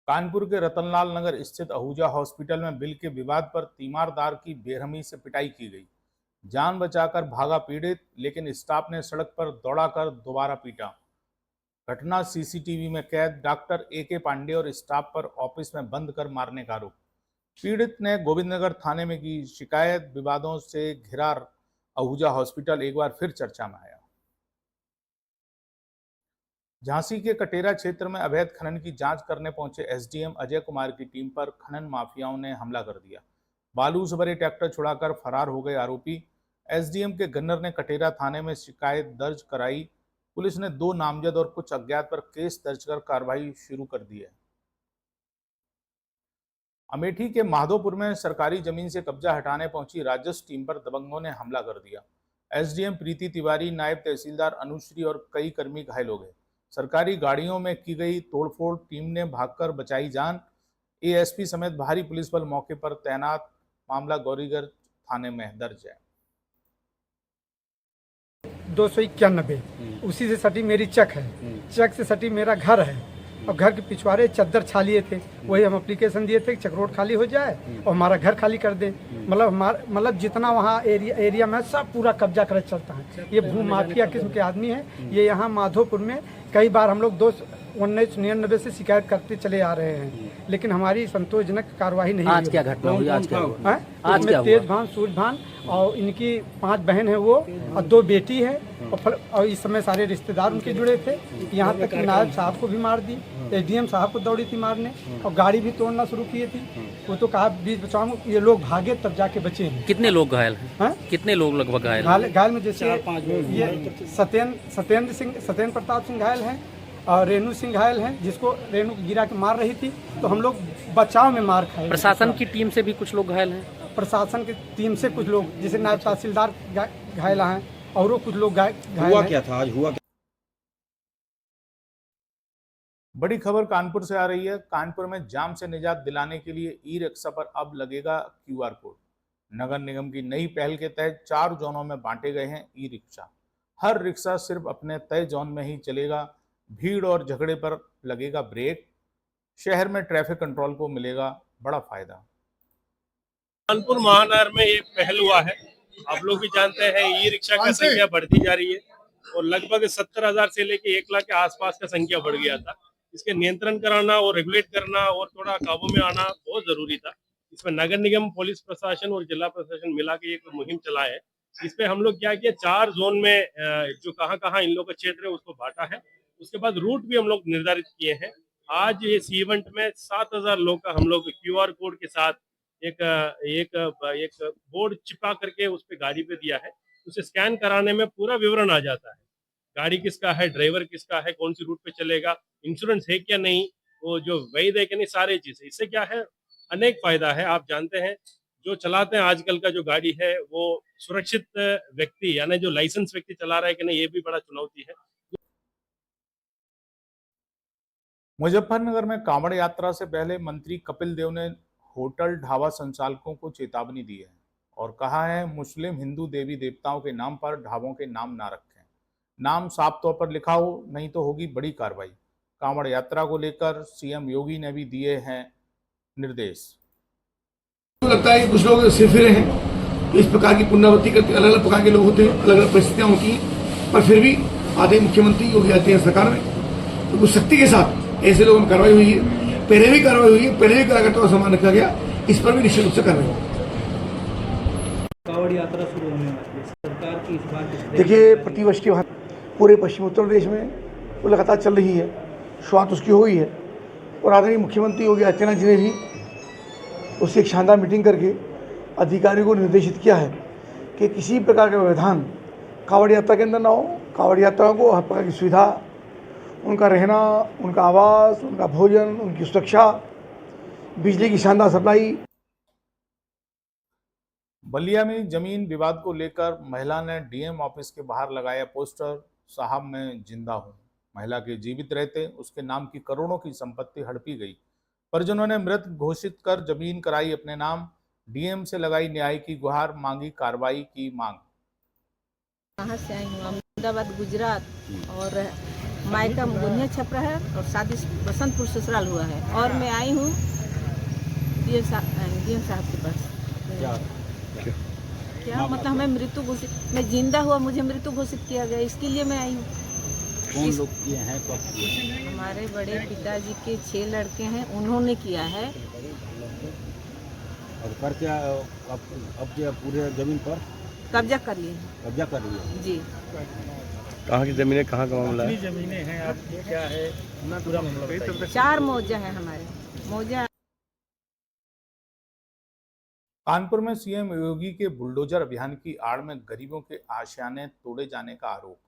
कानपुर के रतनलाल नगर स्थित आहूजा हॉस्पिटल में बिल के विवाद पर तीमारदार की बेरहमी से पिटाई की गई। जान बचाकर भागा पीड़ित, लेकिन स्टाफ ने सड़क पर दौड़ाकर दोबारा पीटा। घटना सीसीटीवी में कैद। Doctor A K. पांडे और स्टाफ पर ऑफिस में बंद कर मारने का आरोप। पीड़ित ने गोविंदनगर थाने में की शिकायत। विवादों से घिरा आहूजा हॉस्पिटल एक बार फिर चर्चा में आया। झांसी के कटेरा क्षेत्र में अवैध खनन की जांच करने पहुंचे एसडीएम अजय कुमार की टीम पर खनन माफियाओं ने हमला कर दिया। बालू से भरे ट्रैक्टर छुड़ाकर फरार हो गए आरोपी। एसडीएम के गन्नर ने कटेरा थाने में शिकायत दर्ज कराई। पुलिस ने 2 नामजद और कुछ अज्ञात पर केस दर्ज कर कार्रवाई शुरू कर दी है। अमेठी के माधोपुर में सरकारी जमीन से कब्जा हटाने पहुंची राजस्व टीम पर दबंगों ने हमला कर दिया। एसडीएम प्रीति तिवारी, नायब तहसीलदार अनुश्री और कई कर्मी घायल हो गए। सरकारी गाड़ियों में की गई तोड़फोड़, टीम ने भागकर बचाई जान। एएसपी समेत भारी पुलिस बल मौके पर तैनात। मामला गौरीगढ़ थाने में दर्ज है। 291 उसी से सटी मेरी चक है, चक से सटी मेरा घर है और घर के पिछवाड़े चद्दर छालिए थे। वही हम एप्लीकेशन दिए थे कि चक रोड खाली हो जाए और हमारा घर खाली कर दे। मतलब जितना वहाँ एरिया में सब पूरा कब्जा कर चलता है। ये भू माफिया किस्म के आदमी है। ये यहाँ माधोपुर में कई बार हम लोग 1999 से शिकायत करते चले आ रहे हैं, लेकिन हमारी संतोषजनक कार्रवाई नहीं हुई। आज क्या घटना हुई? आज क्या हुआ? आज क्या हुआ? तेज भान, सूरभान और इनकी 5 बहन है वो और 2 बेटी है और इस समय सारे रिश्तेदार उनके जुड़े थे। यहाँ तक नायब साहब को भी मार दी, एसडीएम साहब को दौड़ी थी मारने और गाड़ी भी तोड़ना शुरू किए थी। वो तो कहा बीच बचाओ, ये लोग भागे तब जाके बचे हैं। कितने लोग घायल हैं? कितने लोग लगभग घायल में जैसे ये सत्येंद्र प्रताप सिंह घायल हैं और रेणु सिंह घायल हैं, जिसको रेणु गिरा के मार रही थी तो हम लोग बचाव में मार खाए। प्रशासन की टीम से भी कुछ लोग घायल हैं? प्रशासन की टीम से कुछ लोग, जैसे नायब तहसीलदार घायल हैं और वो कुछ लोग घायल। हुआ क्या था आज? हुआ क्या? बड़ी खबर कानपुर से आ रही है। कानपुर में जाम से निजात दिलाने के लिए ई रिक्शा पर अब लगेगा QR कोड। नगर निगम की नई पहल के तहत 4 जोनों में बांटे गए हैं ई रिक्शा। हर रिक्शा सिर्फ अपने तय जोन में ही चलेगा। भीड़ और झगड़े पर लगेगा ब्रेक। शहर में ट्रैफिक कंट्रोल को मिलेगा बड़ा फायदा। कानपुर महानगर में एक पहल हुआ है। आप लोग भी जानते हैं ई रिक्शा की संख्या बढ़ती जा रही है और लगभग 70,000 से लेके 1 लाख के आसपास का संख्या बढ़ गया था। इसके नियंत्रण कराना और रेगुलेट करना और थोड़ा काबू में आना बहुत जरूरी था। इसमें नगर निगम, पुलिस प्रशासन और जिला प्रशासन मिला के एक मुहिम चलाए है। इस पे हम लोग क्या किया, 4 जोन में जो कहाँ इन लोगों का क्षेत्र है उसको बांटा है। उसके बाद रूट भी हम लोग निर्धारित किए हैं। आज इस इवेंट में 7,000 लोग का हम लोग QR कोड के साथ एक बोर्ड चिपका करके उस पे गाड़ी पे दिया है। उसे स्कैन कराने में पूरा विवरण आ जाता है। गाड़ी किसका है, ड्राइवर किसका है, कौन सी रूट पे चलेगा, इंश्योरेंस है क्या नहीं, वो जो वैध है कि नहीं, सारी चीजें। इससे क्या है, अनेक फायदा है। आप जानते हैं जो चलाते हैं आजकल का जो गाड़ी है वो सुरक्षित व्यक्ति यानी जो लाइसेंस व्यक्ति चला रहा है कि नहीं, ये भी बड़ा चुनौती है। मुजफ्फरनगर में कांवड़ यात्रा से पहले मंत्री कपिल देव ने होटल ढाबा संचालकों को चेतावनी दी है और कहा है मुस्लिम हिंदू देवी देवताओं के नाम पर ढाबों के नाम ना रखें। नाम साफ तौर पर लिखा हो, नहीं तो होगी बड़ी कार्रवाई। कांवड़ यात्रा को लेकर सीएम योगी ने भी दिए हैं निर्देश। लगता है कि कुछ लोग सिरफिरे हैं, इस प्रकार की पुनरावृत्ति करते, अलग अलग प्रकार के लोग होते हैं, अलग अलग परिस्थितियां होती हैं, पर फिर भी आधे मुख्यमंत्री योगी आते हैं सरकार में, तो कुछ सख्ती के साथ ऐसे लोगों में कार्रवाई हुई है। पहले भी कार्रवाई हुई है, पहले भी कार्यकर्ताओं का सम्मान रखा गया, इस पर भी निश्चित रूप से कार्रवाई होगी। कांवड़ यात्रा शुरू होने वाली है, सरकार की इस बार देखिए प्रतिवर्ष के बाद पूरे पश्चिमी उत्तर प्रदेश में वो लगातार चल रही है, शुरुआत उसकी हो गई है और आदरणीय मुख्यमंत्री योगी आदित्यनाथ जी ने भी उससे एक शानदार मीटिंग करके अधिकारियों को निर्देशित किया है कि किसी प्रकार का व्यवधान कांवड़ यात्रा के अंदर ना हो। कांवड़ यात्राओं को हर प्रकार की सुविधा, उनका रहना, उनका आवास, उनका भोजन, उनकी सुरक्षा, बिजली की शानदार सप्लाई। बलिया में जमीन विवाद को लेकर महिला ने डीएम ऑफिस के बाहर लगाया पोस्टर, साहब मैं जिंदा हूं। महिला के जीवित रहते उसके नाम की करोड़ों की संपत्ति हड़पी गई। परिजनों ने मृत घोषित कर जमीन कराई अपने नाम। डीएम से लगाई न्याय की गुहार, मांगी कार्रवाई की मांग। कहाँ से आई हूँ, अहमदाबाद गुजरात, और मायका मुगुनिया छपरा है और शादी बसंतपुर ससुराल हुआ है। और मैं आई हूँ डीएम साहब के पास। क्या मतलब हमें मृत्यु घोषित, मैं जिंदा हुआ मुझे मृत्यु घोषित किया गया, इसके लिए मैं आई हूँ। कौन लोग किए हैं, कब किए हैं? हमारे बड़े पिताजी के 6 लड़के हैं, उन्होंने किया है। और करके अब जो पूरे जमीन पर कब्जा कर लिए। कब्जा कर लिया जी। कहाँ की जमीनें, कहाँ का मामला है? जमीनें हैं आपकी, क्या है पूरा मामला बताइए। 4 मौजा है हमारे मौजा। कानपुर में सीएम योगी के बुलडोजर अभियान की आड़ में गरीबों के आशियाने तोड़े जाने का आरोप।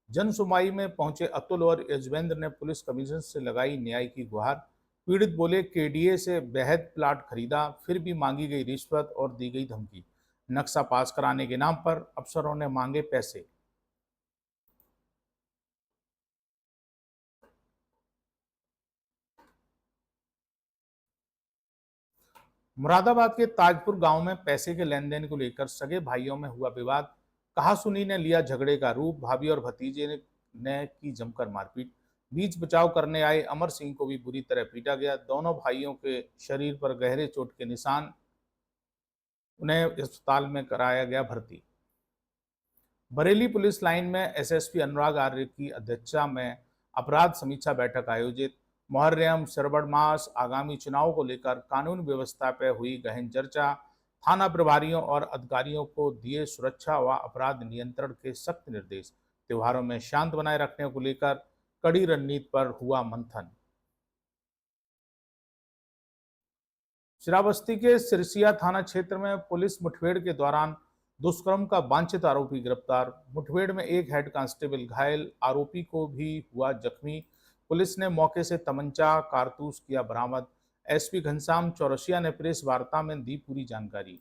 जन सुनवाई में पहुंचे अतुल और यजवेंद्र ने पुलिस कमिश्नर से लगाई न्याय की गुहार। पीड़ित बोले केडीए से बेहद प्लाट खरीदा, फिर भी मांगी गई रिश्वत और दी गई धमकी। नक्शा पास कराने के नाम पर अफसरों ने मांगे पैसे। मुरादाबाद के ताजपुर गांव में पैसे के लेन देन को लेकर सगे भाइयों में हुआ विवाद। कहासुनी ने लिया झगड़े का रूप। भाभी और भतीजे ने की जमकर मारपीट। बीच बचाव करने आए अमर सिंह को भी बुरी तरह पीटा गया। दोनों भाइयों के शरीर पर गहरे चोट के निशान। उन्हें अस्पताल में कराया गया भर्ती। बरेली पुलिस लाइन में एसएसपी अनुराग आर्य की अध्यक्षता में अपराध समीक्षा बैठक आयोजित। मुहर्रम श्रवण मास आगामी चुनाव को लेकर कानून व्यवस्था पर हुई गहन चर्चा। थाना प्रभारियों और अधिकारियों को दिए सुरक्षा व अपराध नियंत्रण के सख्त निर्देश। त्योहारों में शांत बनाए रखने को लेकर कड़ी रणनीति पर हुआ मंथन। श्रावस्ती के सिरसिया थाना क्षेत्र में पुलिस मुठभेड़ के दौरान दुष्कर्म का वांछित आरोपी गिरफ्तार। मुठभेड़ में एक हेड कांस्टेबल घायल, आरोपी को भी हुआ जख्मी। पुलिस ने मौके से तमंचा कारतूस किया बरामद। एसपी घनश्याम चौरसिया ने प्रेस वार्ता में दी पूरी जानकारी।